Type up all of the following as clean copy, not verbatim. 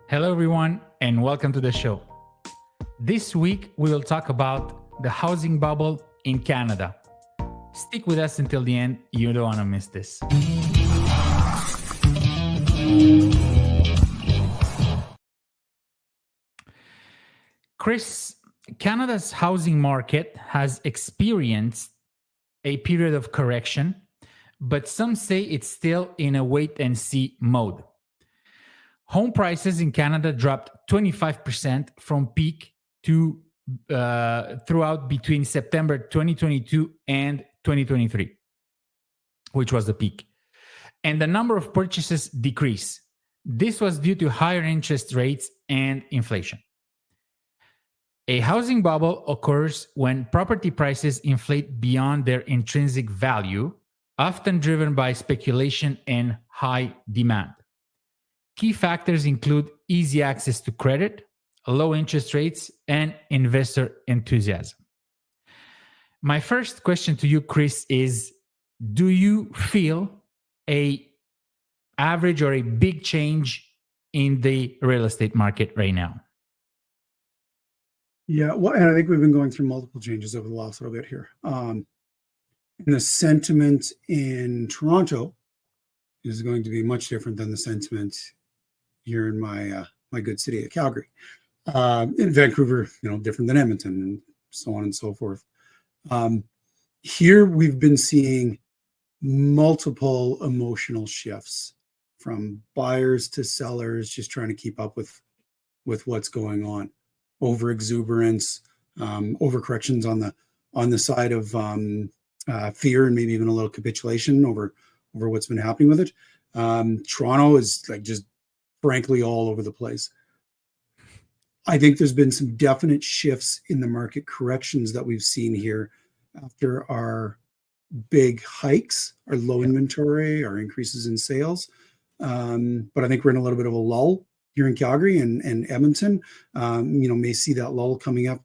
Hello, everyone, and welcome to the show. This week, we will talk about the housing bubble in Canada. Stick with us until the end. You don't want to miss this. Chris, Canada's housing market has experienced a period of correction, but some say it's still in a wait and see mode. Home prices in Canada dropped 25% from peak to throughout between September 2022 and 2023, which was the peak. And the number of purchases decreased. This was due to higher interest rates and inflation. A housing bubble occurs when property prices inflate beyond their intrinsic value, often driven by speculation and high demand. Key factors include easy access to credit, low interest rates, and investor enthusiasm. My first question to you, Chris, is do you feel a average or a big change in the real estate market right now? Yeah, well, and I think we've been going through multiple changes over the last little bit here. And the sentiment in Toronto is going to be much different than the sentiment here in my good city of Calgary. In Vancouver, different than Edmonton, and so on and so forth. Here we've been seeing multiple emotional shifts from buyers to sellers, just trying to keep up with what's going on. Over exuberance, overcorrections on the side of fear, and maybe even a little capitulation over what's been happening with it. Toronto is like just frankly all over the place. I think there's been some definite shifts in the market corrections that we've seen here after our big hikes, our low inventory, our increases in sales. But I think we're in a little bit of a lull here in Calgary and Edmonton. May see that lull coming up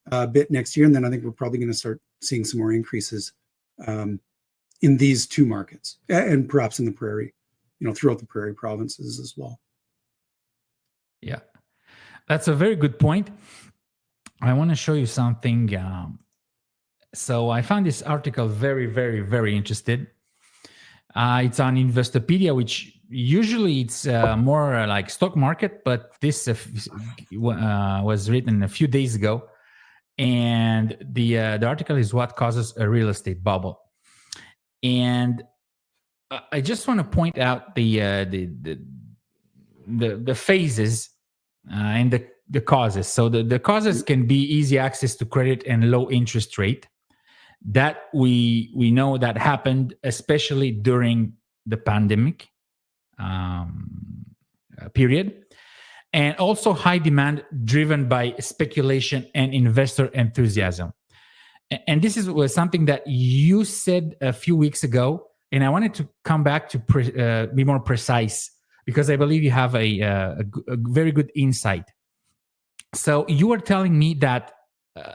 a bit next year. And then I think we're probably going to start seeing some more increases in these two markets and perhaps in the prairie, throughout the prairie provinces as well. Yeah, that's a very good point. I want to show you something. So I found this article very, very, very interesting. It's on Investopedia, which usually it's more like stock market, but this was written a few days ago. And the article is what causes a real estate bubble. And I just want to point out the phases and the causes. So the causes can be easy access to credit and low interest rate. That we know that happened especially during the pandemic period, and also high demand driven by speculation and investor enthusiasm. And this was something that you said a few weeks ago, and I wanted to come back to be more precise because I believe you have a very good insight. So you were telling me that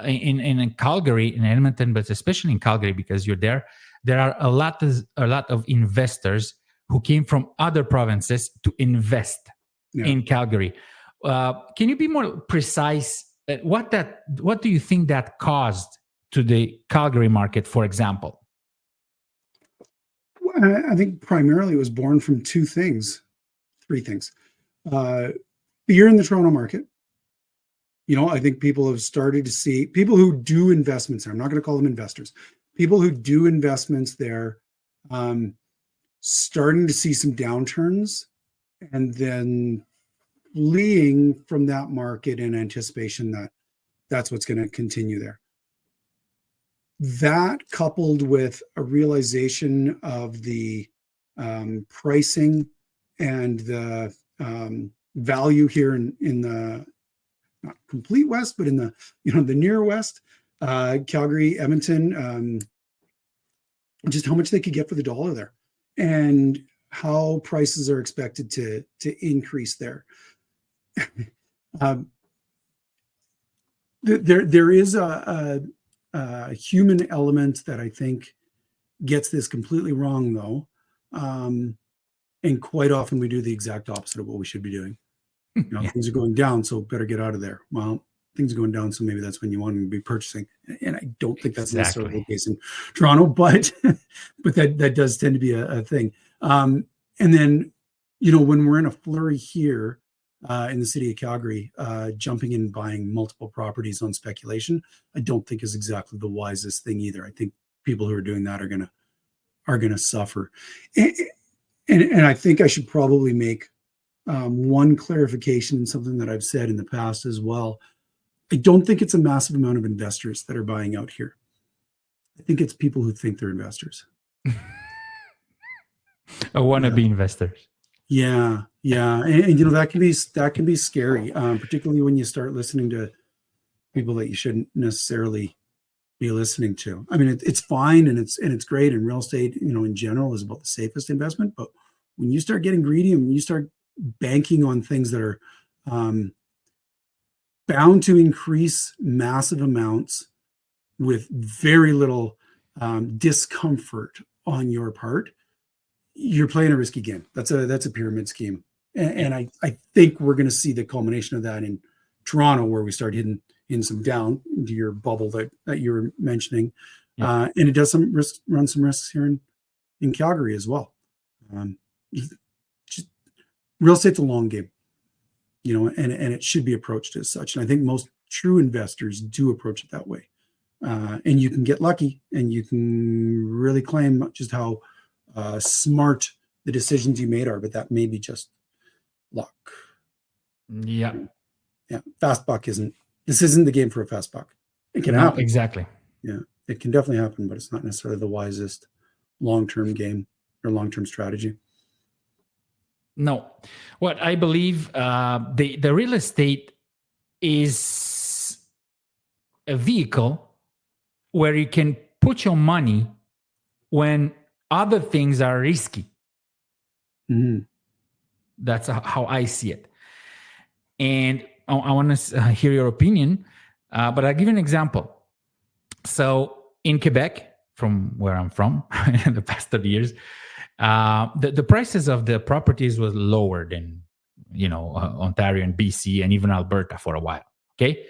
in Calgary, in Edmonton, but especially in Calgary because you're there are a lot of investors who came from other provinces to invest in Calgary. Can you be more precise? What do you think that caused to the Calgary market, for example? Well, I think primarily it was born from three things. Fear in the Toronto market. I think people have started to see people who do investments there. I'm not going to call them investors. People who do investments there, starting to see some downturns and then fleeing from that market in anticipation that that's what's going to continue there. That coupled with a realization of the pricing and the value here in the not complete West, but in the the near West, Calgary, Edmonton, just how much they could get for the dollar there, and how prices are expected to increase there. There is a human element that I think gets this completely wrong, though, and quite often we do the exact opposite of what we should be doing. Things are going down, so better get out of there. Well, things are going down, so maybe that's when you want to be purchasing. And I don't think that's necessarily the case in Toronto, but that does tend to be a thing. And then, when we're in a flurry here in the city of Calgary, jumping in and buying multiple properties on speculation, I don't think is exactly the wisest thing either. I think people who are doing that are gonna suffer. And I think I should probably make one clarification, something that I've said in the past as well. I don't think it's a massive amount of investors that are buying out here. I think it's people who think they're investors. Wannabe investors. Yeah. And that can be scary, particularly when you start listening to people that you shouldn't necessarily be listening to. I mean, it's fine and it's great, and real estate, in general, is about the safest investment. But when you start getting greedy and when you start banking on things that are bound to increase massive amounts with very little discomfort on your part, you're playing a risky game. That's a pyramid scheme, and I think we're going to see the culmination of that in Toronto, where we start hitting some down into your bubble that you were mentioning, and it does run some risks here in Calgary as well. Real estate's a long game, and it should be approached as such. And I think most true investors do approach it that way. And you can get lucky, and you can really claim just how smart the decisions you made are, but that may be just luck. Yeah. Fast buck this isn't the game for a fast buck. It can happen. Exactly. Yeah, it can definitely happen, but it's not necessarily the wisest long-term game or long-term strategy. No, what I believe, the real estate is a vehicle where you can put your money when other things are risky. Mm-hmm. That's how I see it. And I want to hear your opinion, but I'll give you an example. So in Quebec, from where I'm from, in the past 30 years, the prices of the properties was lower than, Ontario and BC and even Alberta for a while. Okay.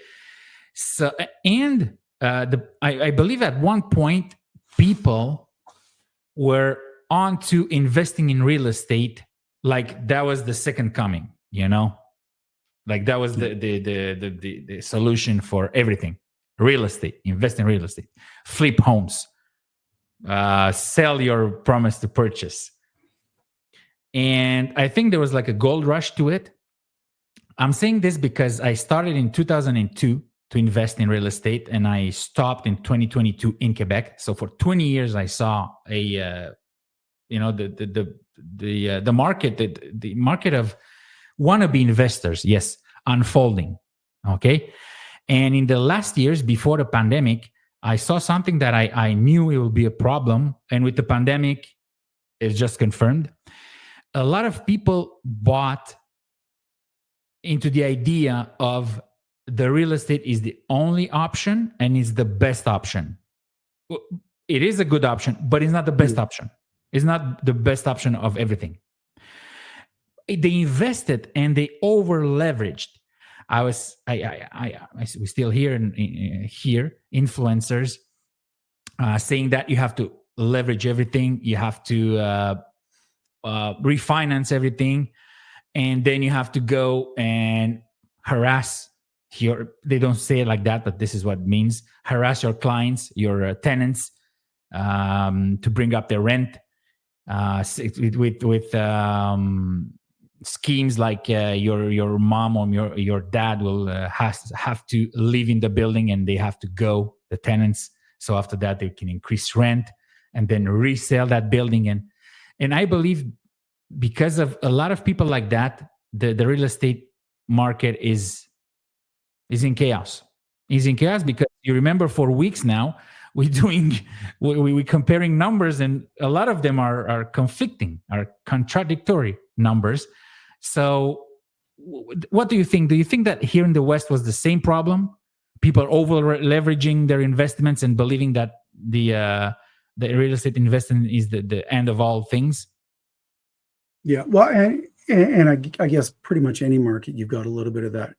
So, and I believe at one point people were on to investing in real estate like that was the second coming, like that was the solution for everything. Real estate, invest in real estate, flip homes, sell your promise to purchase. And I think there was like a gold rush to it. I'm saying this because I started in 2002 to invest in real estate, and I stopped in 2022 in Quebec. So for 20 years, I saw the market, the market of wannabe investors, yes, unfolding. Okay. And in the last years before the pandemic, I saw something that I knew it would be a problem. And with the pandemic, it's just confirmed. A lot of people bought into the idea of the real estate is the only option and is the best option. It is a good option, but it's not the best option. It's not the best option of everything. They invested and they over leveraged. We still hear influencers saying that you have to leverage everything, you have to refinance everything, and then you have to go and harass they don't say it like that, but this is what it means, harass your clients, your tenants, to bring up their rent, with schemes like your mom or your dad will have to live in the building, and they have to go, the tenants, so after that they can increase rent and then resell that building. And I believe because of a lot of people like that, the real estate market is in chaos. Is in chaos because you remember for weeks now we're comparing numbers, and a lot of them are conflicting, are contradictory numbers. So what do you think? Do you think that here in the West was the same problem? People over leveraging their investments and believing that the real estate investment is the end of all things? Yeah. Well, And I guess pretty much any market, you've got a little bit of that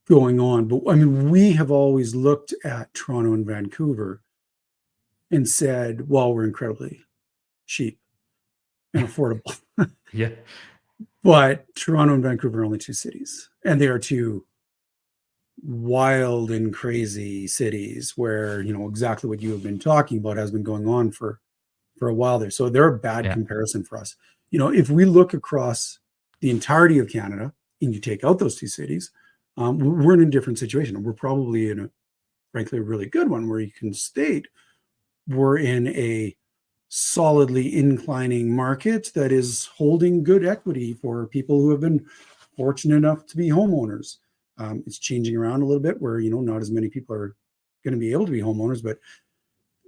going on. But I mean, we have always looked at Toronto and Vancouver and said, well, we're incredibly cheap and affordable. Yeah. But Toronto and Vancouver are only two cities, and they are two wild and crazy cities where, you know, exactly what you have been talking about has been going on for a while there. So they're a bad comparison for us. You know, if we look across the entirety of Canada and you take out those two cities, we're in a different situation. We're probably in frankly, a really good one where you can state we're in a solidly inclining market that is holding good equity for people who have been fortunate enough to be homeowners. It's changing around a little bit where, you know, not as many people are going to be able to be homeowners, but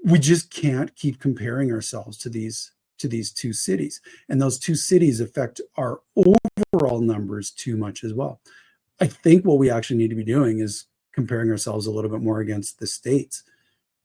we just can't keep comparing ourselves to these two cities. And those two cities affect our overall numbers too much as well. I think what we actually need to be doing is comparing ourselves a little bit more against the states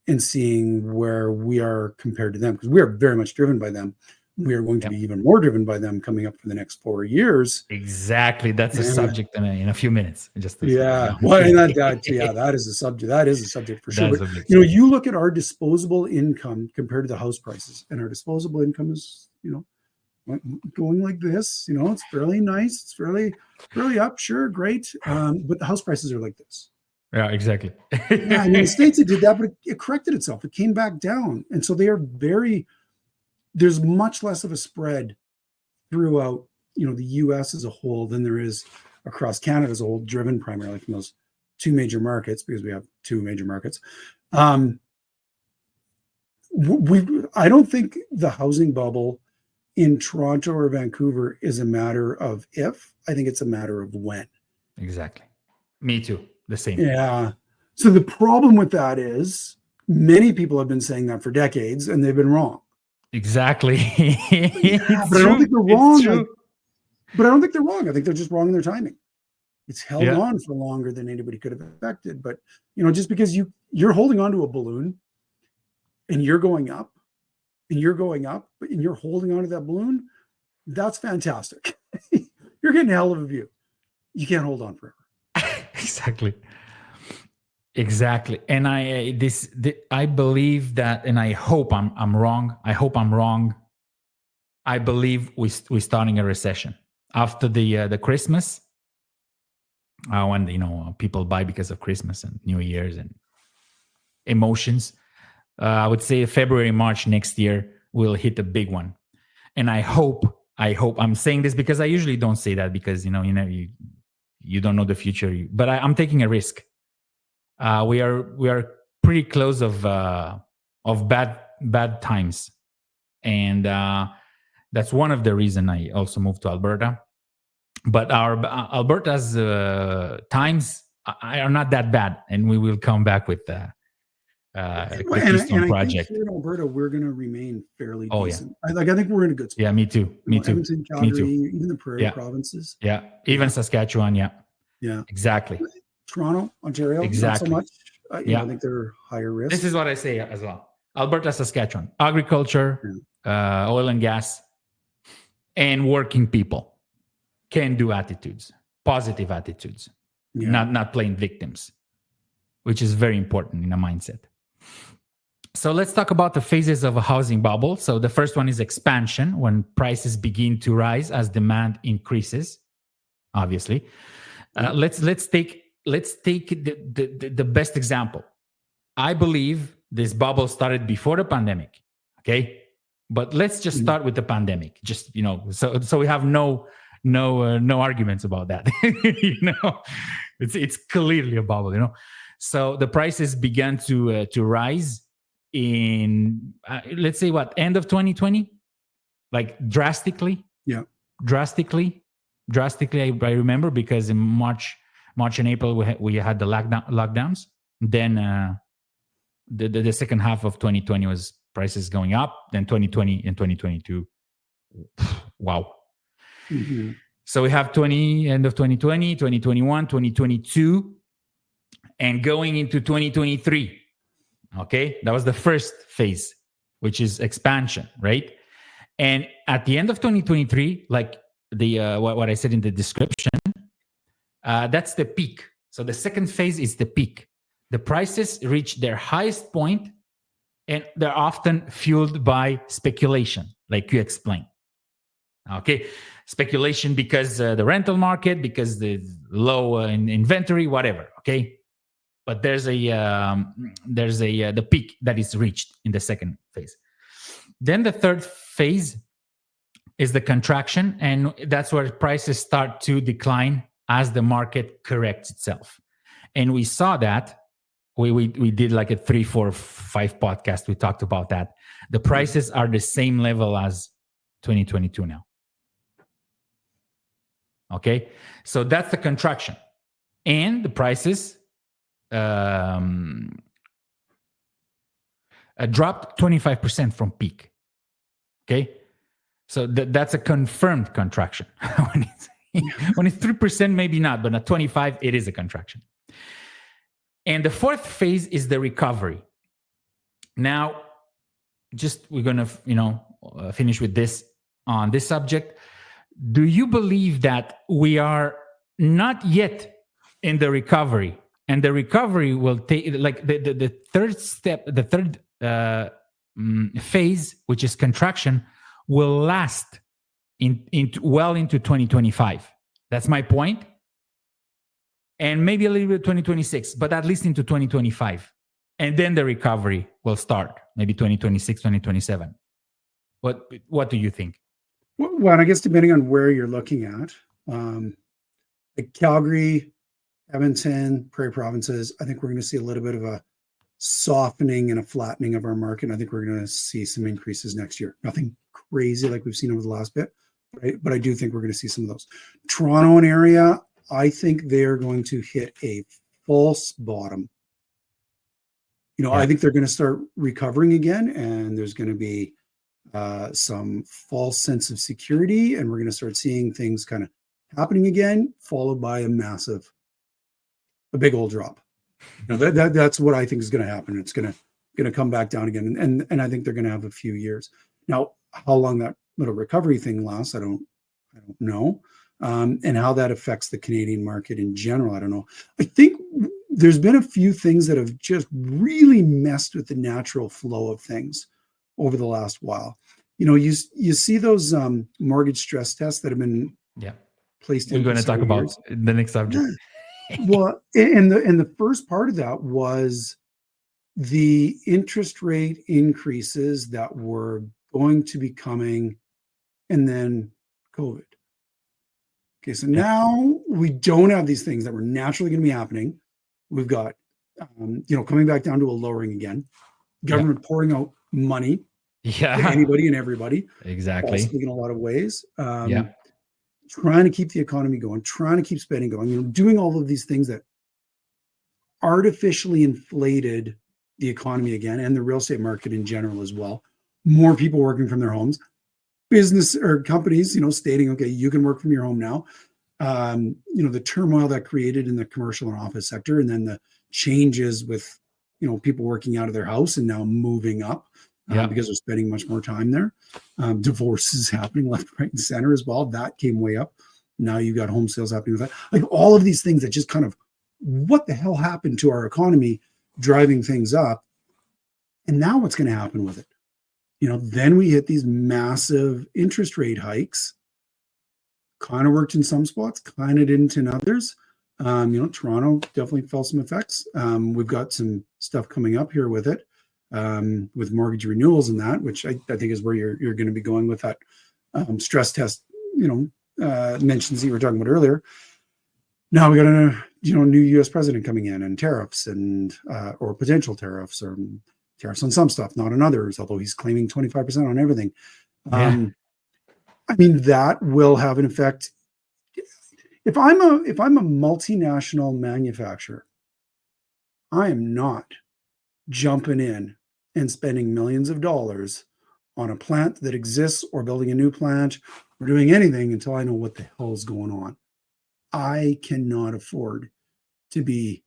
and seeing where we are compared to them, because we are very much driven by them. We are going to be even more driven by them coming up for the next 4 years. Exactly. That's a subject in a few minutes. Just well, and that is a subject. That is a subject for sure. But, you know, you look at our disposable income compared to the house prices, and our disposable income is, you know, going like this. You know, it's fairly nice. It's fairly up. Sure, great. But the house prices are like this. Yeah, exactly. Yeah, I mean, the states that did that, but it corrected itself. It came back down, and so they are there's much less of a spread throughout, you know, the U.S. as a whole than there is across Canada as a whole, driven primarily from those two major markets, because we have two major markets. I don't think the housing bubble in Toronto or Vancouver is a matter of if. I think it's a matter of when. Exactly. Me too. The same. Yeah. So the problem with that is many people have been saying that for decades, and they've been wrong. Exactly. But I don't think they're wrong. But I don't think they're wrong. I think they're just wrong in their timing. It's held on for longer than anybody could have expected. But, you know, just because you're holding on to a balloon and you're going up and you're holding on to that balloon, that's fantastic. You're getting a hell of a view. You can't hold on forever. Exactly. And I believe that, and I hope I'm wrong. I believe we're starting a recession after the Christmas, when, you know, people buy because of Christmas and New Year's and emotions. I would say February, March next year we'll hit a big one. And I hope I'm saying this because I usually don't say that, because, you don't know the future, but I'm taking a risk. We are pretty close of bad times, and that's one of the reason I also moved to Alberta. But our Alberta's times are not that bad, and we will come back with the Keystone project. I think here in Alberta, we're going to remain fairly decent. Yeah. I think we're in a good spot. Yeah, me too. Edmonton, Calgary, even the prairie provinces. Yeah, even Saskatchewan. Yeah, exactly. Toronto, Ontario, exactly. Not so much. I think they're higher risk. This is what I say as well. Alberta, Saskatchewan, agriculture, oil and gas, and working people can do attitudes, positive attitudes, not playing victims, which is very important in a mindset. So let's talk about the phases of a housing bubble. So the first one is expansion, when prices begin to rise as demand increases, obviously. Let's take the best example. I believe this bubble started before the pandemic. Okay, but let's just start with the pandemic. Just, so we have no arguments about that. It's clearly a bubble. So the prices began to rise in let's say end of 2020, like drastically. Yeah, drastically. I remember, because in March and April we had the lockdowns. Then the second half of 2020 was prices going up. Then 2020 and 2022, wow. Mm-hmm. So we have end of 2020, 2021, 2022, and going into 2023. Okay, that was the first phase, which is expansion, right? And at the end of 2023, like what I said in the description, that's the peak. So the second phase is the peak. The prices reach their highest point, and they're often fueled by speculation, like you explained. Okay, speculation because the rental market, because the low inventory, whatever. Okay, but there's the peak that is reached in the second phase. Then the third phase is the contraction, and that's where prices start to decline as the market corrects itself. And we saw that. We did like a 3, 4, 5 podcast. We talked about that. The prices are the same level as 2022 now. Okay, so that's the contraction, and the prices dropped 25% from peak. Okay, so that's a confirmed contraction. when it's 3%, maybe not, but at 25, it is a contraction. And the fourth phase is the recovery. Now, we're gonna finish with this on this subject. Do you believe that we are not yet in the recovery, and the recovery will take like the third step, the third phase, which is contraction, will last well into 2025? That's my point. And maybe a little bit 2026, but at least into 2025. And then the recovery will start, maybe 2026, 2027. What do you think? Well, I guess depending on where you're looking at, like Calgary, Edmonton, Prairie provinces, I think we're going to see a little bit of a softening and a flattening of our market. I think we're going to see some increases next year. Nothing crazy like we've seen over the last bit, right? But I do think we're going to see some of those. Toronto and area, I think they're going to hit a false bottom. I think they're going to start recovering again, and there's going to be some false sense of security, and we're going to start seeing things kind of happening again, followed by a big old drop. That's what I think is going to happen. It's going to come back down again, and I think they're going to have a few years. Now, how long that little recovery thing lasts, I don't know, and how that affects the Canadian market in general, I don't know. I think there's been a few things that have just really messed with the natural flow of things over the last while. You see those mortgage stress tests that have been placed in. We're going to talk about the next subject. Well, and the first part of that was the interest rate increases that were going to be coming, and then COVID. Okay, so now we don't have these things that were naturally going to be happening. We've got, coming back down to a lowering again. Government pouring out money to anybody and everybody. Exactly. In a lot of ways. Trying to keep the economy going, trying to keep spending going, doing all of these things that artificially inflated the economy again, and the real estate market in general as well. More people working from their homes, business or companies, stating, okay, you can work from your home now. The turmoil that created in the commercial and office sector, and then the changes with, people working out of their house and now moving up because they're spending much more time there. Divorces happening left, right, and center as well. That came way up. Now you got home sales happening with that. Like all of these things that just kind of, what the hell happened to our economy, driving things up. And now what's going to happen with it? Then we hit these massive interest rate hikes. Kind of worked in some spots, kind of didn't in others. Toronto definitely felt some effects. We've got some stuff coming up here with it, with mortgage renewals and that, which I think is where you're going to be going with that stress test, mentions that you were talking about earlier. Now we got a new U.S. president coming in, and tariffs and or potential tariffs, or tariffs on some stuff, not on others, although he's claiming 25% on everything. I mean, that will have an effect. If I'm a multinational manufacturer, I am not jumping in and spending millions of dollars on a plant that exists, or building a new plant, or doing anything until I know what the hell is going on. I cannot afford to be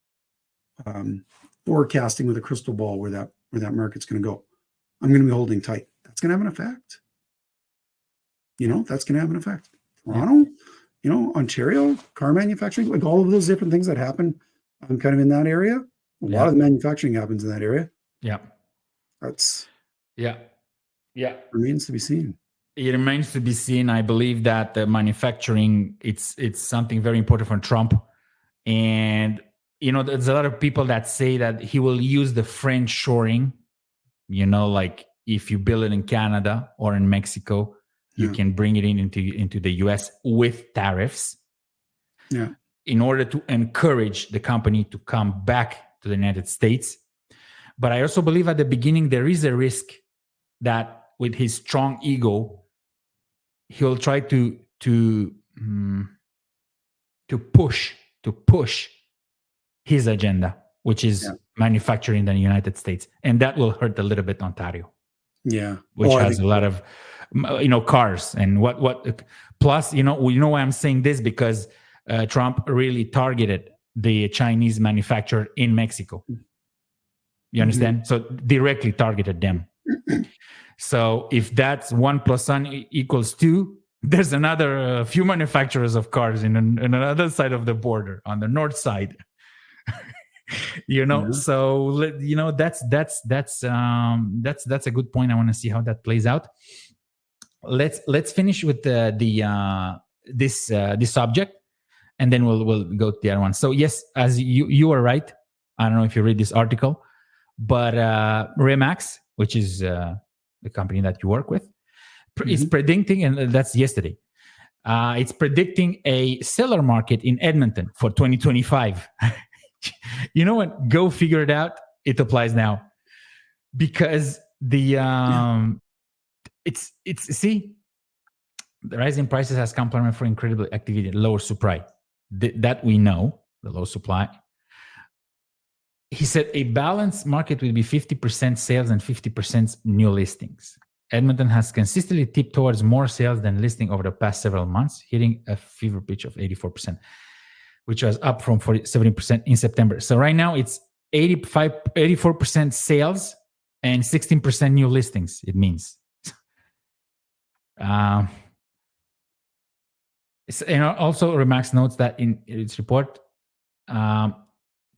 forecasting with a crystal ball where that market's going to go. I'm going to be holding tight. That's going to have an effect. That's going to have an effect. Toronto, Ontario, car manufacturing, like all of those different things that happen kind of in that area. A lot of the manufacturing happens in that area. Yeah. That's Yeah. Remains to be seen. It remains to be seen. I believe that the manufacturing, it's something very important for Trump. And, there's a lot of people that say that he will use the French shoring, like if you build it in Canada or in Mexico, you can bring it into the US with tariffs. Yeah. In order to encourage the company to come back to the United States. But I also believe at the beginning, there is a risk that with his strong ego, he'll try to push his agenda, which is manufacturing in the United States, and that will hurt a little bit Ontario. Yeah, which has a lot of cars and what. Plus, why I'm saying this, because Trump really targeted the Chinese manufacturer in Mexico. You understand? So directly targeted them. So if that's 1 + 1 = 2, there's another few manufacturers of cars in another side of the border, on the north side. So that's a good point. I want to see how that plays out. Let's finish with this subject, and then we'll go to the other one. So yes, as you are right. I don't know if you read this article, but Remax, which is the company that you work with, is predicting, and that's yesterday. It's predicting a seller market in Edmonton for 2025. You know what? Go figure it out. It applies now, because the rising prices has complement for incredible activity, lower supply. That we know, the low supply. He said a balanced market will be 50% sales and 50% new listings. Edmonton has consistently tipped towards more sales than listing over the past several months, hitting a fever pitch of 84%, which was up from 70% in September. So right now it's 84% sales and 16% new listings, it means. Also, Remax notes that in its report,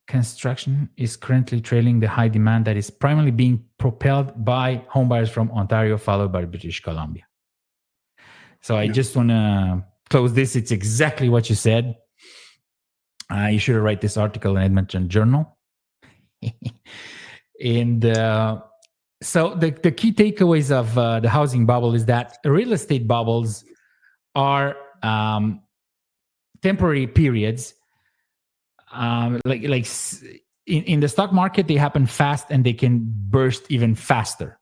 construction is currently trailing the high demand that is primarily being propelled by homebuyers from Ontario, followed by British Columbia. So I just want to close this. It's exactly what you said. You should write this article in Edmonton Journal. And so the key takeaways of the housing bubble is that real estate bubbles are temporary periods. Like in the stock market, they happen fast and they can burst even faster.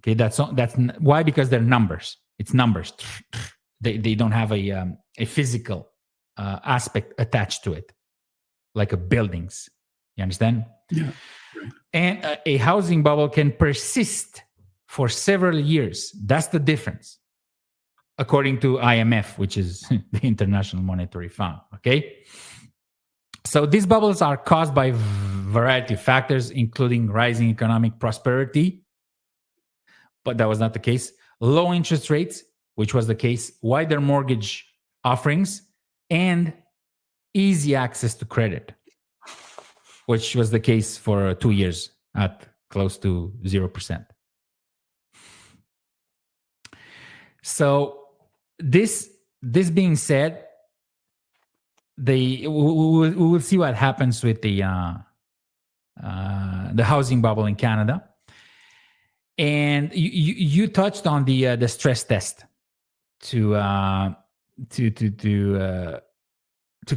Okay, that's why, because they're numbers. It's numbers. They don't have a physical aspect attached to it, like a buildings. You understand? Yeah. Right. And a housing bubble can persist for several years. That's the difference, according to IMF, which is the International Monetary Fund. Okay. So these bubbles are caused by a variety of factors, including rising economic prosperity, but that was not the case. Low interest rates, which was the case. Wider mortgage offerings, and easy access to credit, which was the case for 2 years at close to 0%. So this being said, we will see what happens with the housing bubble in Canada. And you touched on the stress test to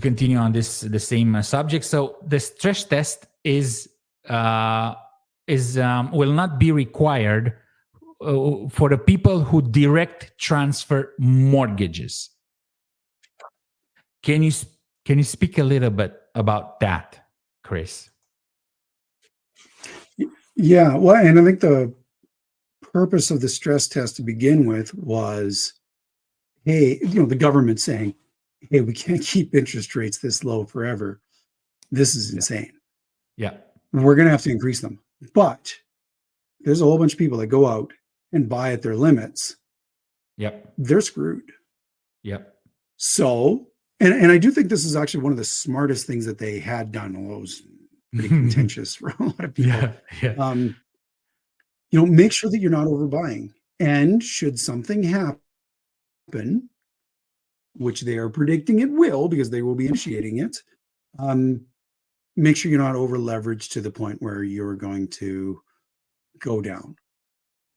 continue on the same subject. So the stress test is will not be required for the people who direct transfer mortgages. Can you speak a little bit about that, Chris? Yeah, well, and I think the purpose of the stress test to begin with was, hey, the government saying, hey, we can't keep interest rates this low forever. This is insane. Yeah. We're going to have to increase them. But there's a whole bunch of people that go out and buy at their limits. Yep. They're screwed. Yep. So, and I do think this is actually one of the smartest things that they had done, although it was pretty contentious for a lot of people. Yeah, yeah, Make sure that you're not overbuying. And should something happen, which they are predicting it will, because they will be initiating it, make sure you're not over leveraged to the point where you're going to go down,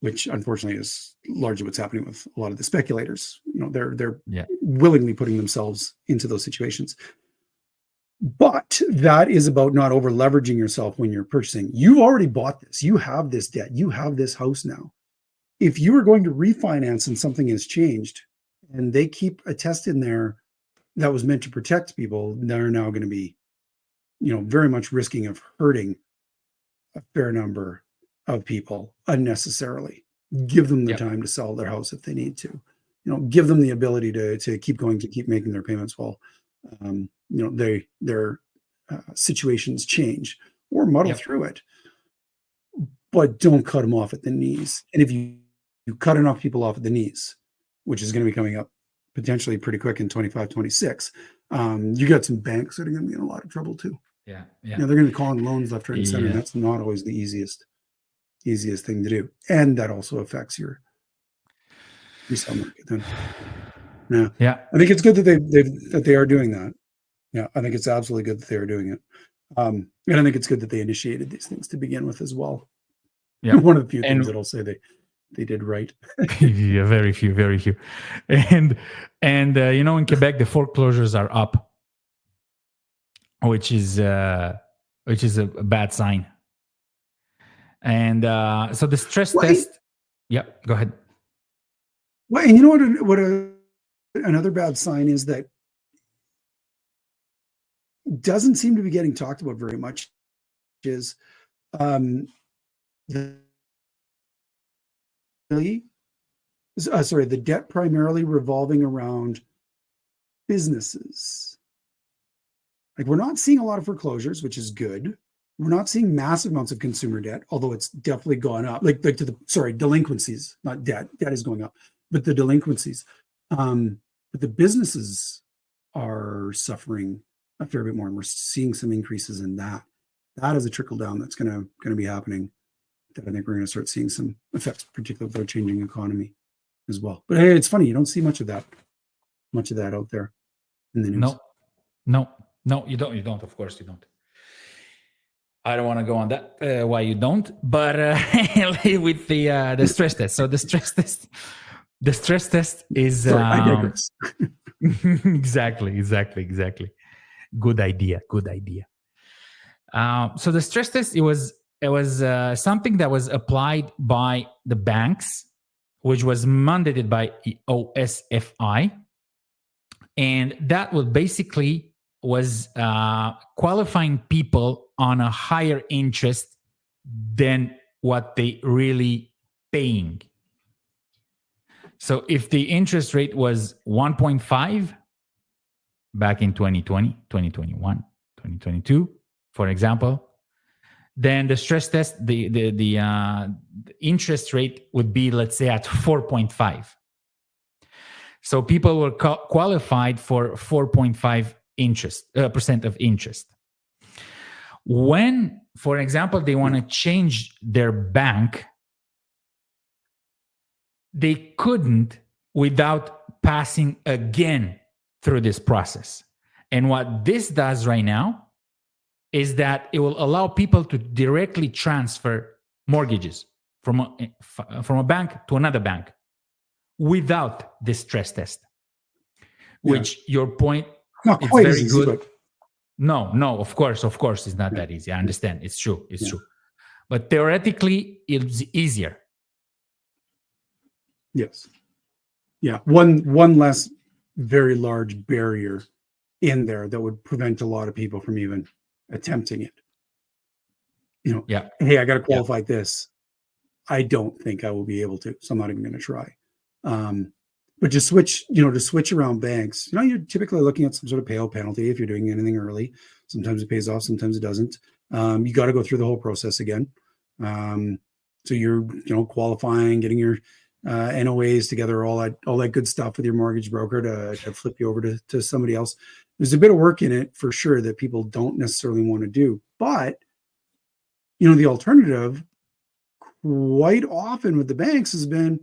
which unfortunately is largely what's happening with a lot of the speculators. They're yeah, willingly putting themselves into those situations. But that is about not over leveraging yourself when you're purchasing. You've already bought this. You have this debt. You have this house now. If you are going to refinance and something has changed and they keep a test in there that was meant to protect people, they're now going to be, very much risking of hurting a fair number of people unnecessarily. Give them the time to sell their house if they need to. Give them the ability to keep going, to keep making their payments while their situations change or muddle through it. But don't cut them off at the knees. And if you cut enough people off at the knees, which is going to be coming up potentially pretty quick in 25, 26, you got some banks that are going to be in a lot of trouble too. Yeah. They're going to be calling loans left, right, and center. And that's not always the easiest thing to do. And that also affects your resale market then. Yeah. I think it's good that they are doing that. Yeah, I think it's absolutely good that they are doing it. And I think it's good that they initiated these things to begin with as well. Yeah. One of the few things that I'll say they did right. Yeah, very few. And in Quebec, the foreclosures are up, which is a bad sign. And so the stress test. Yeah, go ahead. Well, and you know what another bad sign is that doesn't seem to be getting talked about very much is the debt primarily revolving around businesses. Like, we're not seeing a lot of foreclosures, which is good. We're not seeing massive amounts of consumer debt, although it's definitely gone up. Delinquencies, not debt. Debt is going up, but the delinquencies. But the businesses are suffering a fair bit more, and we're seeing some increases in that. That is a trickle down that's going to be happening. That I think we're going to start seeing some effects, particularly with our changing economy as well. But hey, it's funny, you don't see much of that out there in the news. No, you don't. You don't. Of course, you don't. I don't want to go on that. Why you don't? But with the stress test. So the stress test is. Sorry, I digress. Exactly. Good idea. So the stress test, it was something that was applied by the banks, which was mandated by OSFI, and that was basically qualifying people on a higher interest than what they really paying. So if the interest rate was 1.5 back in 2020, 2021, 2022, for example, then the stress test, the interest rate would be, let's say, at 4.5. So people were qualified for 4.5 percent of interest. When, for example, they want to change their bank, they couldn't without passing again through this process. And what this does right now is that it will allow people to directly transfer mortgages from a bank to another bank without this stress test. Which, your point, not it's quite very as easy, good. But... No, of course, it's not that easy. I understand. It's true. True. But theoretically, it's easier. Yes. Yeah. One less very large barrier in there that would prevent a lot of people from even attempting it. Hey, I got to qualify this. I don't think I will be able to, so I'm not even going to try. But just switch around banks. You're typically looking at some sort of payout penalty if you're doing anything early. Sometimes it pays off, sometimes it doesn't. You got to go through the whole process again. So you're, qualifying, getting your NOAs together, all that good stuff with your mortgage broker to flip you over to somebody else. There's a bit of work in it for sure that people don't necessarily want to do. But, the alternative quite often with the banks has been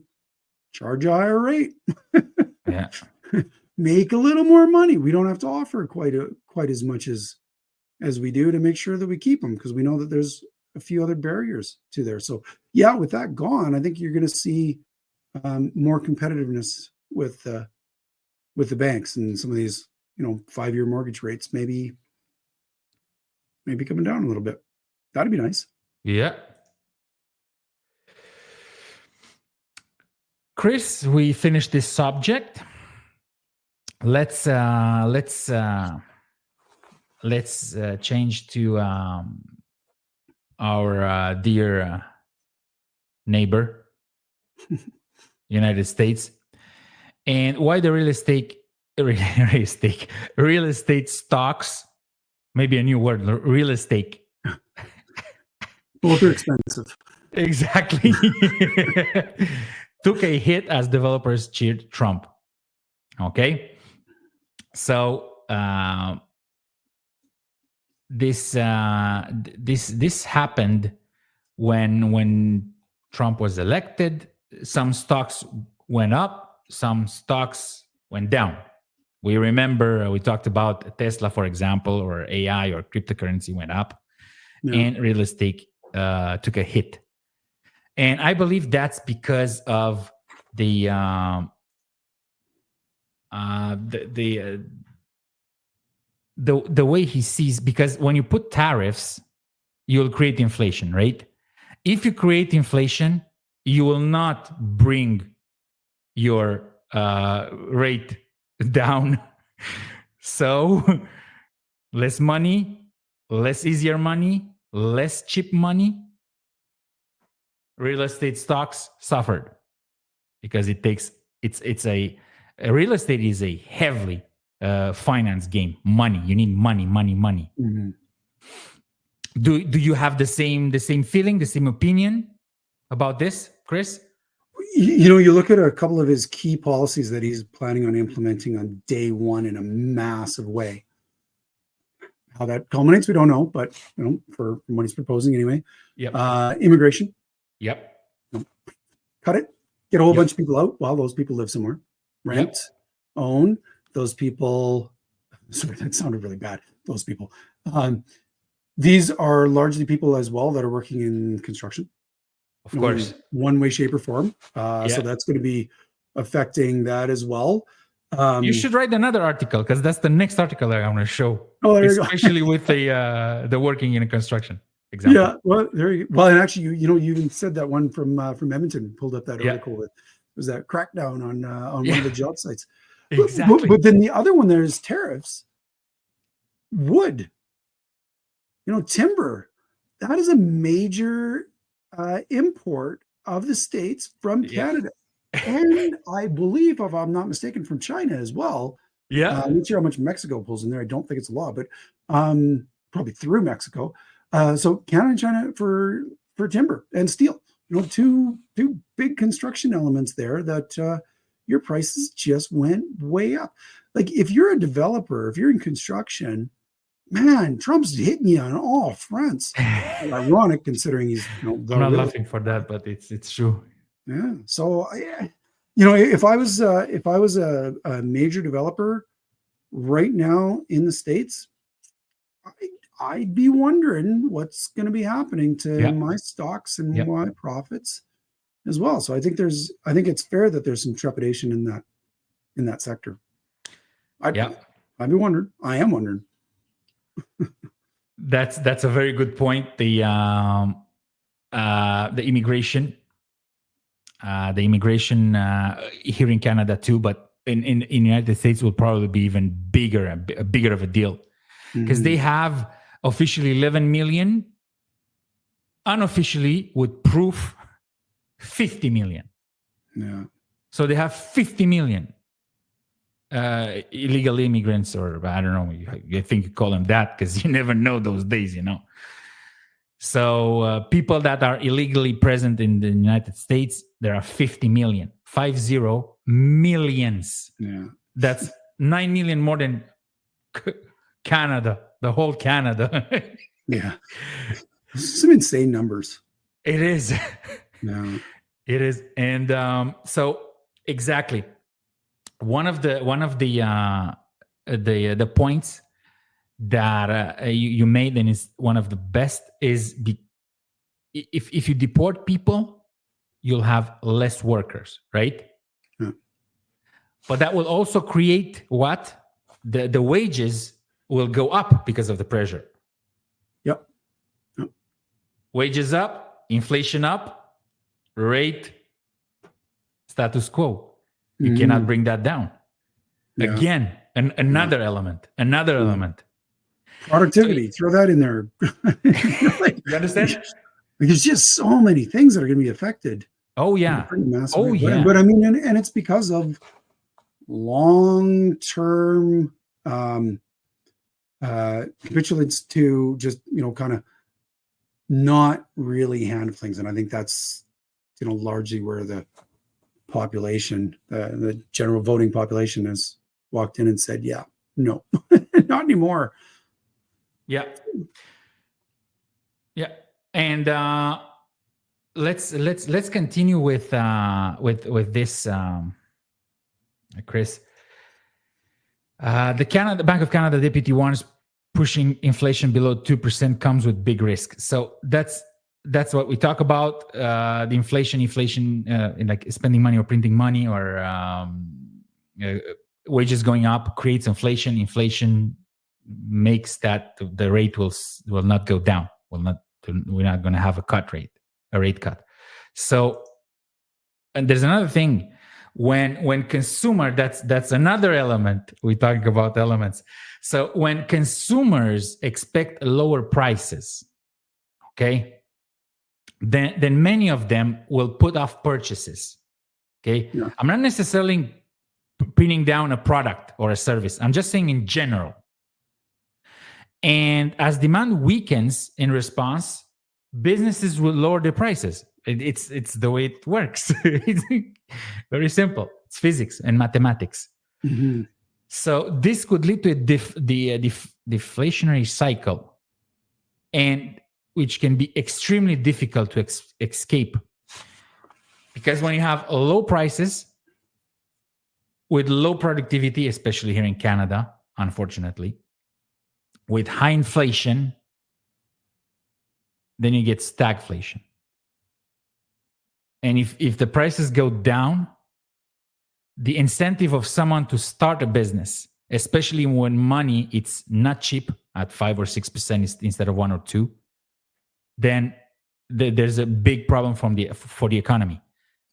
charge a higher rate. Yeah. Make a little more money. We don't have to offer quite as much as we do to make sure that we keep them, because we know that there's a few other barriers to there. So yeah, with that gone, I think you're going to see more competitiveness with the banks, and some of these 5-year mortgage rates maybe coming down a little bit. That'd be nice. Yeah. Chris, we finished this subject. Let's change to our dear neighbor, United States, and why the real estate stocks, maybe a new word, real estate. Both are expensive. Exactly. Took a hit as developers cheered Trump. Okay. So this happened when Trump was elected. Some stocks went up, some stocks went down. We remember we talked about Tesla, for example, or AI or cryptocurrency went up, and real estate took a hit. And I believe that's because of the way he sees, because when you put tariffs, you'll create inflation, right? If you create inflation, you will not bring your rate down. So less money, less easier money, less cheap money. Real estate stocks suffered because it's a real estate is a heavily finance game. Money, you need money. Mm-hmm. Do you have the same feeling, the same opinion about this, Chris? You look at a couple of his key policies that he's planning on implementing on day one in a massive way. How that culminates, we don't know, but for what he's proposing anyway. Yep. Immigration. Yep. Cut it. Get a whole bunch of people out while those people live somewhere. Rent, own. Those people. Sorry, that sounded really bad. Those people. These are largely people as well that are working in construction. Of course. One way, shape, or form. So that's going to be affecting that as well. You should write another article, because that's the next article that I want to show. Oh, there especially you go. with the working in a construction example. Yeah, well, there you go. Well, and actually, you even said that one from Edmonton, pulled up that article with, was that crackdown on one of the job sites. Exactly. But then the other one there is tariffs. Wood, timber, that is a major import of the States from Canada. And I believe, if I'm not mistaken, from China as well. Yeah. Let's see how much Mexico pulls in there. I don't think it's a law, but probably through Mexico. So Canada and China for timber and steel, two big construction elements there that your prices just went way up. Like, if you're a developer, if you're in construction, man, Trump's hitting you on all fronts. Ironic, considering he's I'm not laughing for that, but it's true. Yeah. So if I was a major developer right now in the States, I'd be wondering what's going to be happening to my stocks and my profits as well. So I think it's fair that there's some trepidation in that sector. I'd be wondering. I am wondering. That's a very good point. The immigration here in Canada too, but in the United States will probably be even bigger of a deal, because they have officially 11 million, unofficially with proof 50 million. Yeah. So they have 50 million illegal immigrants, or I don't know, I think you call them that, because you never know those days, So people that are illegally present in the United States, there are 50 million, 50 millions. Yeah. That's 9 million more than Canada, the whole Canada. Yeah. Some insane numbers. It is. Yeah. It is. And so exactly. One of the points that you made, and is one of the best, is if you deport people, you'll have less workers, right? Yeah. But that will also create what? The wages will go up because of the pressure. Yep. Wages up, inflation up, rate status quo. You cannot bring that down. Yeah. Again, another element. Productivity, throw that in there. You understand? There's just so many things that are going to be affected. Oh yeah. Pretty massive. Oh yeah. But I mean, and it's because of long-term capitulates to just, kind of not really handle things. And I think that's, largely where the population, the general voting population, has walked in and said, yeah, no, not anymore. Yeah. Yeah. And let's continue with this, Chris. The Bank of Canada deputy warns pushing inflation below 2% comes with big risk. So that's what we talk about. The inflation in like spending money or printing money, or wages going up creates inflation. Inflation makes that the rate will not go down. We're not going to have a rate cut. So, and there's another thing. When consumer, that's another element. We're talking about elements. So when consumers expect lower prices, okay, then many of them will put off purchases. Okay, yeah. I'm not necessarily pinning down a product or a service. I'm just saying in general. And as demand weakens in response, businesses will lower their prices. It's the way it works. It's very simple. It's physics and mathematics. Mm-hmm. So this could lead to a deflationary cycle, and which can be extremely difficult to escape. Because when you have low prices with low productivity, especially here in Canada, unfortunately, with high inflation, then you get stagflation. And if the prices go down, the incentive of someone to start a business, especially when money it's not cheap at 5 or 6% instead of 1 or 2, then there's a big problem for the economy.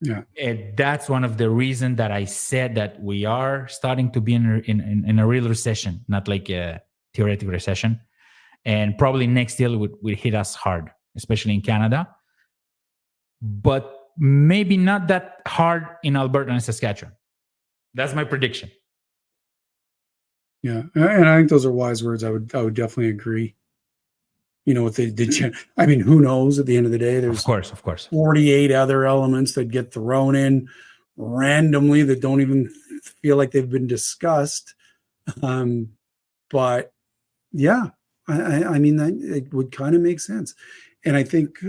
Yeah, and that's one of the reasons that I said that we are starting to be in a real recession, not like a theoretical recession, and probably next year will hit us hard, especially in Canada, but maybe not that hard in Alberta and Saskatchewan. That's my prediction. Yeah, and I think those are wise words. I would definitely agree. What they did. I mean, who knows? At the end of the day, there's of course 48 other elements that get thrown in randomly that don't even feel like they've been discussed. But yeah, I mean, that it would kind of make sense. And I think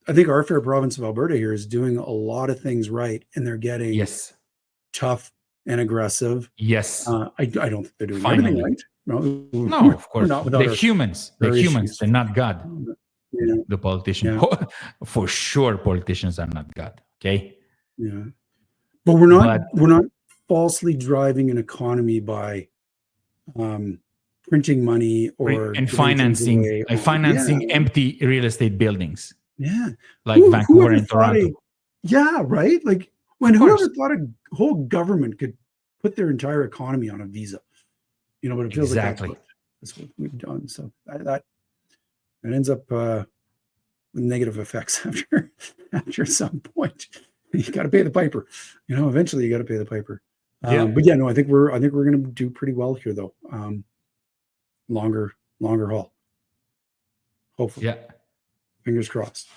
our fair province of Alberta here is doing a lot of things right, and they're getting tough and aggressive. Yes. I don't think they're doing everything right. No, of course. They're humans. They're humans. They're not God. Yeah. The politicians. Yeah. For sure, politicians are not God. Okay. Yeah. But we're not falsely driving an economy by printing money or financing empty real estate buildings. Yeah. Like Vancouver and Toronto. Yeah, right? Like whoever thought a whole government could put their entire economy on a visa? But it feels like that's what we've done. So that ends up with negative effects after some point. You got to pay the piper. Eventually you got to pay the piper. But yeah, no, I think we're going to do pretty well here, though. Longer haul. Hopefully. Yeah. Fingers crossed.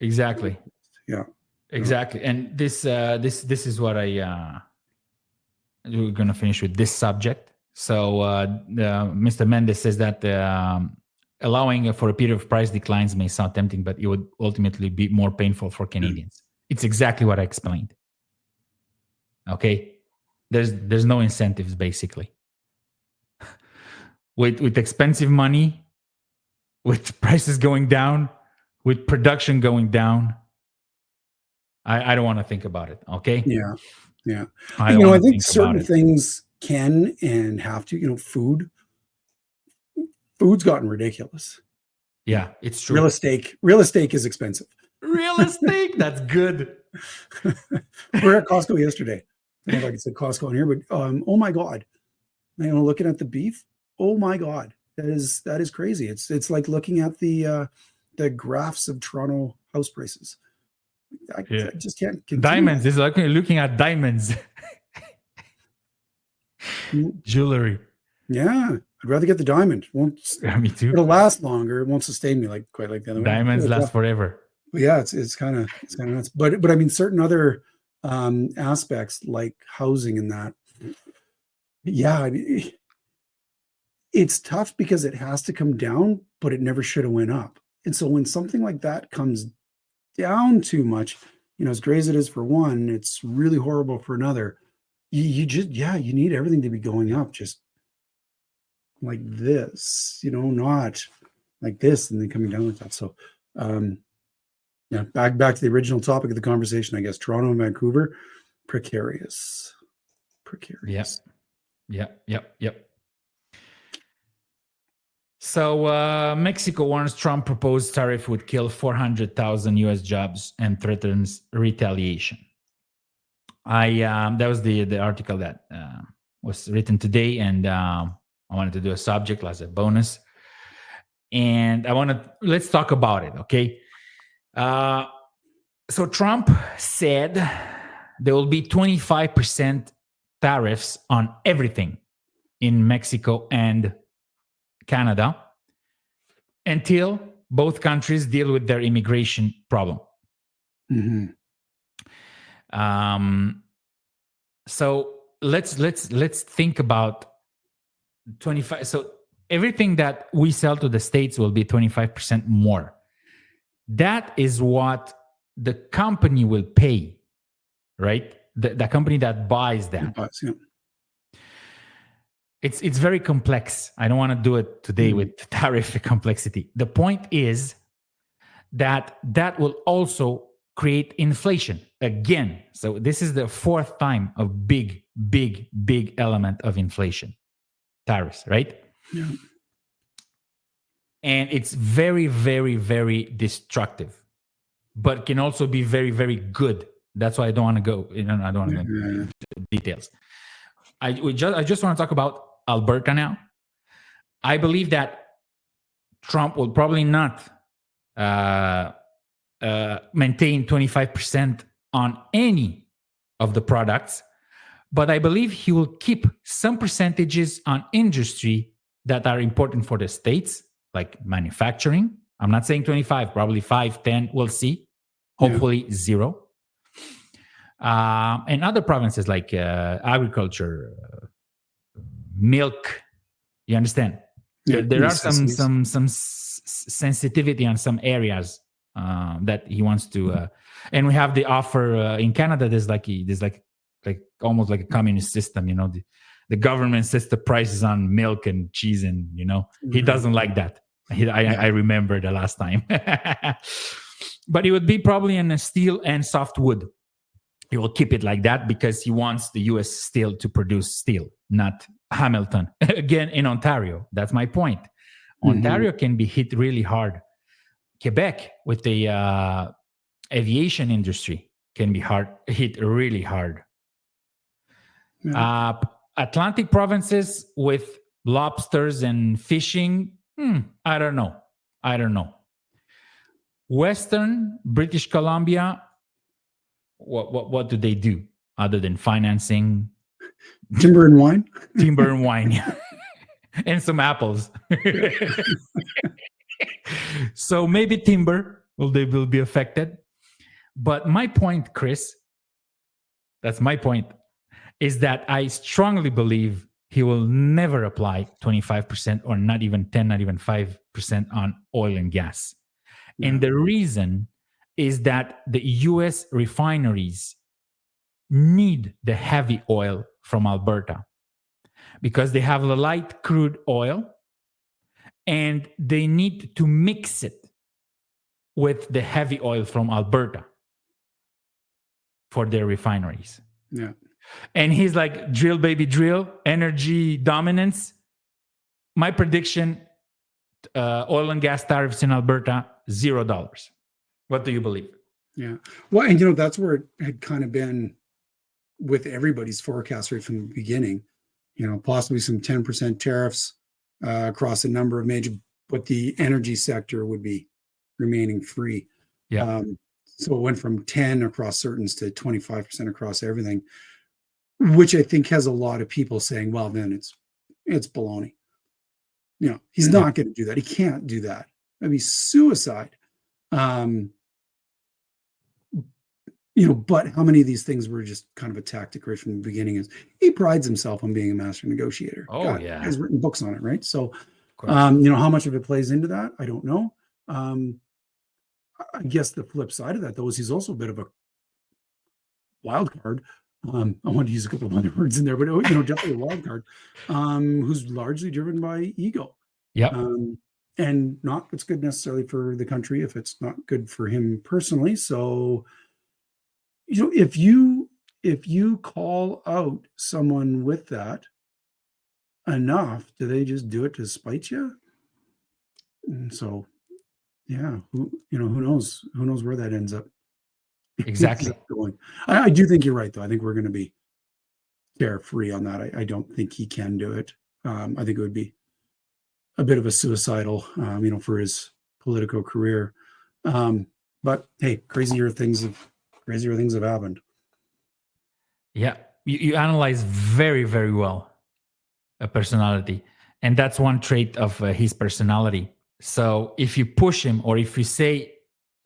Exactly. Yeah. Exactly. And this is what we're going to finish with this subject. So Mr. Mendes says that allowing for a period of price declines may sound tempting, but it would ultimately be more painful for Canadians. It's exactly what I explained. Okay, there's no incentives basically. With expensive money, with prices going down, with production going down, I don't want to think about it. Okay. Yeah. Yeah. I don't want I to think think certain about it. things can and have to, food's gotten ridiculous. Yeah, it's true. Real estate is expensive. Real estate, that's good. We're at Costco yesterday. I don't know if I could say Costco in here, but oh my God. Looking at the beef, oh my God. That is crazy. It's like looking at the graphs of Toronto house prices. I just can't continue. Diamonds is like looking at diamonds. Jewelry. Yeah, I'd rather get the diamond. Me too. It'll last longer. It won't sustain me quite like the other one. Diamonds last forever. But yeah, it's kind of nuts. But I mean, certain other aspects like housing and that. Yeah, it's tough because it has to come down, but it never should have went up. And so when something like that comes down too much, as great as it is for one, it's really horrible for another. You need everything to be going up just like this, not like this and then coming down like that. So back to the original topic of the conversation, I guess. Toronto and Vancouver, precarious. Yep. So Mexico warns Trump proposed tariff would kill 400,000 US jobs and threatens retaliation. That was the article that was written today, and I wanted to do a subject as a bonus. And let's talk about it, okay? So Trump said there will be 25% tariffs on everything in Mexico and Canada until both countries deal with their immigration problem. Mm-hmm. So let's think about 25. So everything that we sell to the States will be 25% more. That is what the company will pay, right? The company that buys that. Yeah. It's very complex. I don't want to do it today with tariff complexity. The point is that will also create inflation again. So this is the fourth time of big element of inflation. Tariffs, right? Yeah. And it's very, very, very destructive, but can also be very, very good. That's why I don't want to go. I don't want to go into details. I just want to talk about Alberta now. I believe that Trump will probably not maintain 25% on any of the products, but I believe he will keep some percentages on industry that are important for the states, like manufacturing. I'm not saying 25, probably 5, 10, we'll see. Hopefully 0. And other provinces like agriculture, milk, you understand? Yeah, there are some sensitivity on some areas that he wants to, and we have the offer in Canada. There's like almost like a communist system. The government sets the prices on milk and cheese, and he doesn't like that. I remember the last time, but it would be probably in a steel and softwood. He will keep it like that because he wants the U.S. still to produce steel, not Hamilton. Again, in Ontario. That's my point. Ontario can be hit really hard. Quebec, with the aviation industry, can be hit really hard. Yeah. Atlantic provinces with lobsters and fishing, I don't know. Western British Columbia, what do they do other than financing? Timber and wine. And some apples. So maybe timber will be affected. But my point, Chris, that's my point, is that I strongly believe he will never apply 25% or not even 10, not even 5% on oil and gas. Yeah. And the reason is that the US refineries need the heavy oil from Alberta because they have the light crude oil and they need to mix it with the heavy oil from Alberta for their refineries. Yeah. And he's like, drill, baby, drill, energy dominance. My prediction, oil and gas tariffs in Alberta, $0. What do you believe? Yeah. Well, and that's where it had kind of been with everybody's forecast right from the beginning. Possibly some 10% tariffs across a number of major, but the energy sector would be remaining free. Yeah. So it went from 10 across certains to 25% across everything, which I think has a lot of people saying, well, then it's baloney. He's not going to do that. He can't do that. That'd be suicide. But how many of these things were just kind of a tactic right from the beginning? Is he prides himself on being a master negotiator. Oh, God, yeah. He has written books on it, right? So, how much of it plays into that? I don't know. I guess the flip side of that, though, is he's also a bit of a wild card. I want to use a couple of other words in there, but definitely a wild card who's largely driven by ego. Yeah. And not what's good necessarily for the country if it's not good for him personally. So, if you call out someone with that enough, do they just do it to spite you? And so, yeah, who knows where that ends up. Exactly. Going. I do think you're right, though. I think we're going to be carefree on that. I don't think he can do it. I think it would be a bit of a suicidal, for his political career. But hey, crazier things have happened. Yeah, you analyze very, very well a personality, and that's one trait of his personality. So if you push him, or if you say,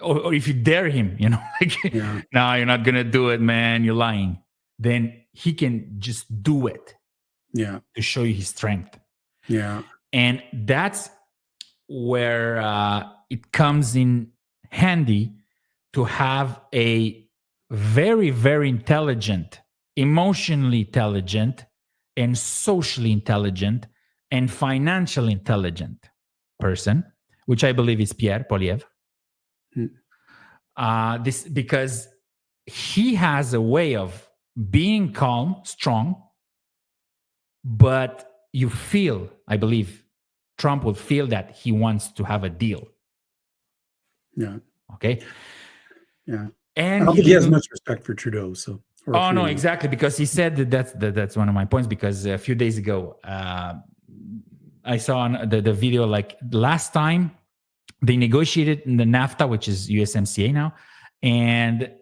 or if you dare him, no, you're not gonna do it, man, you're lying, then he can just do it. Yeah, to show you his strength. Yeah, and that's where it comes in handy to have a very, very intelligent, emotionally intelligent, and socially intelligent, and financially intelligent person, which I believe is Pierre Poilievre. This because he has a way of being calm, strong, but you feel, I believe, Trump will feel that he wants to have a deal. Yeah. Okay. Yeah. And I don't think he has much respect for Trudeau. So. Oh no, exactly, because he said that's one of my points. Because a few days ago, I saw on the video, like last time they negotiated in the NAFTA, which is USMCA now, and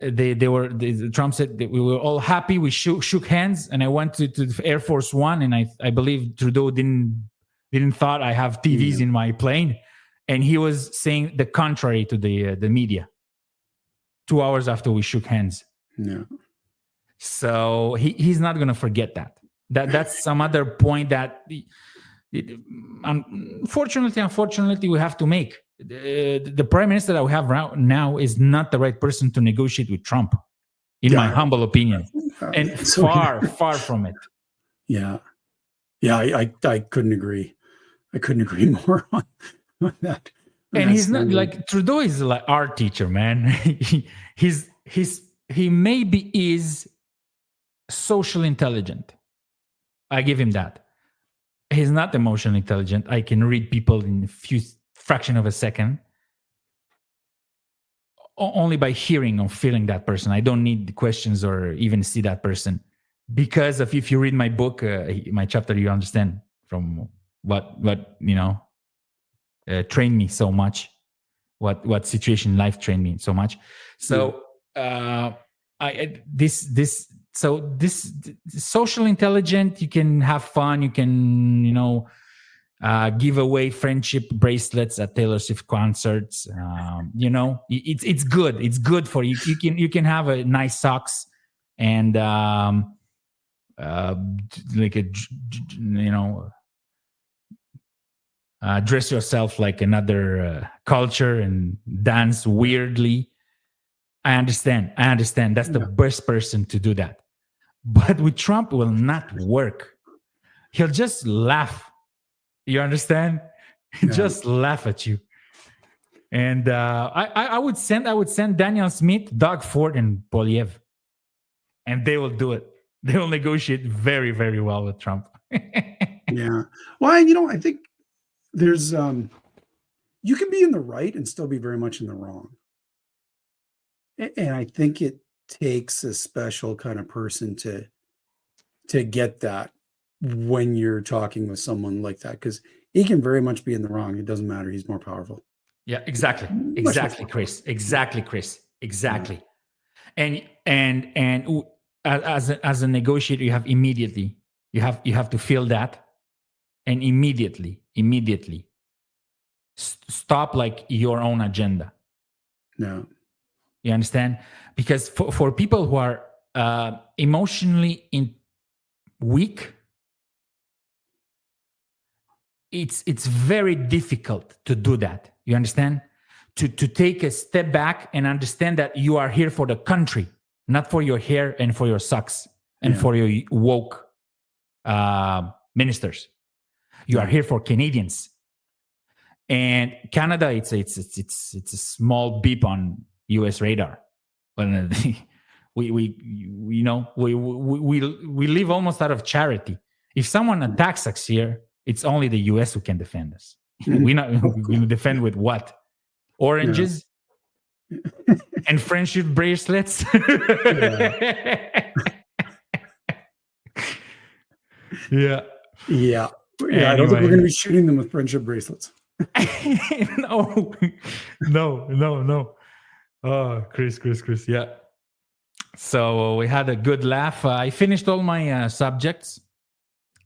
Trump said that we were all happy. We shook hands, and I went to Air Force One, and I believe Trudeau didn't thought I have TVs in my plane, and he was saying the contrary to the media. 2 hours after we shook hands. Yeah. So he's not going to forget that. That's some other point that, unfortunately, we have to make. The prime minister that we have right now is not the right person to negotiate with Trump, in my humble opinion, and far from it. Yeah, I couldn't agree. I couldn't agree more on that. And he's not like Trudeau is like our teacher, man. He maybe is socially intelligent. I give him that. He's not emotionally intelligent. I can read people in a fraction of a second, only by hearing or feeling that person. I don't need the questions or even see that person, because if you read my book, my chapter, you understand from what trained me so much, what situation life trained me so much. So this social intelligent, you can have fun, you can give away friendship bracelets at Taylor Swift concerts. It's good. It's good for you. You can have a nice socks and like dress yourself like another culture and dance weirdly. I understand. That's the best person to do that. But with Trump, it will not work. He'll just laugh. You understand? Yeah. Just laugh at you. And I would send Daniel Smith, Doug Ford, and Polyev, and they will do it. They will negotiate very, very well with Trump. Yeah. Well, I think there's you can be in the right and still be very much in the wrong. And I think it takes a special kind of person to get that when you're talking with someone like that, because he can very much be in the wrong. It doesn't matter. He's more powerful. Yeah, exactly, Chris. Exactly, Chris. Exactly. Yeah. And as a negotiator, you have to feel that, and immediately stop like your own agenda. No. You understand? Because for people who are emotionally weak, it's very difficult to do that. You understand? To take a step back and understand that you are here for the country, not for your hair and for your socks and for your woke ministers. You are here for Canadians. And Canada, it's a small beep on U.S. radar. But we live almost out of charity. If someone attacks us here, it's only the U.S. who can defend us. We defend with what? Oranges and friendship bracelets. Yeah. I don't think we're going to be shooting them with friendship bracelets. No. Oh, Chris. Yeah. So we had a good laugh. I finished all my subjects,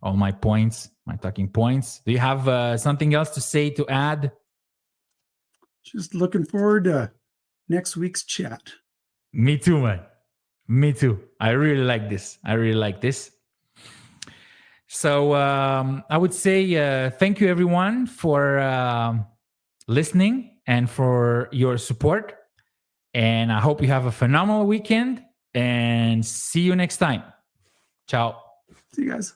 all my points, my talking points. Do you have something else to say, to add? Just looking forward to next week's chat. Me too, man. Me too. I really like this. So I would say thank you, everyone, for listening and for your support. And I hope you have a phenomenal weekend, and see you next time. Ciao. See you guys.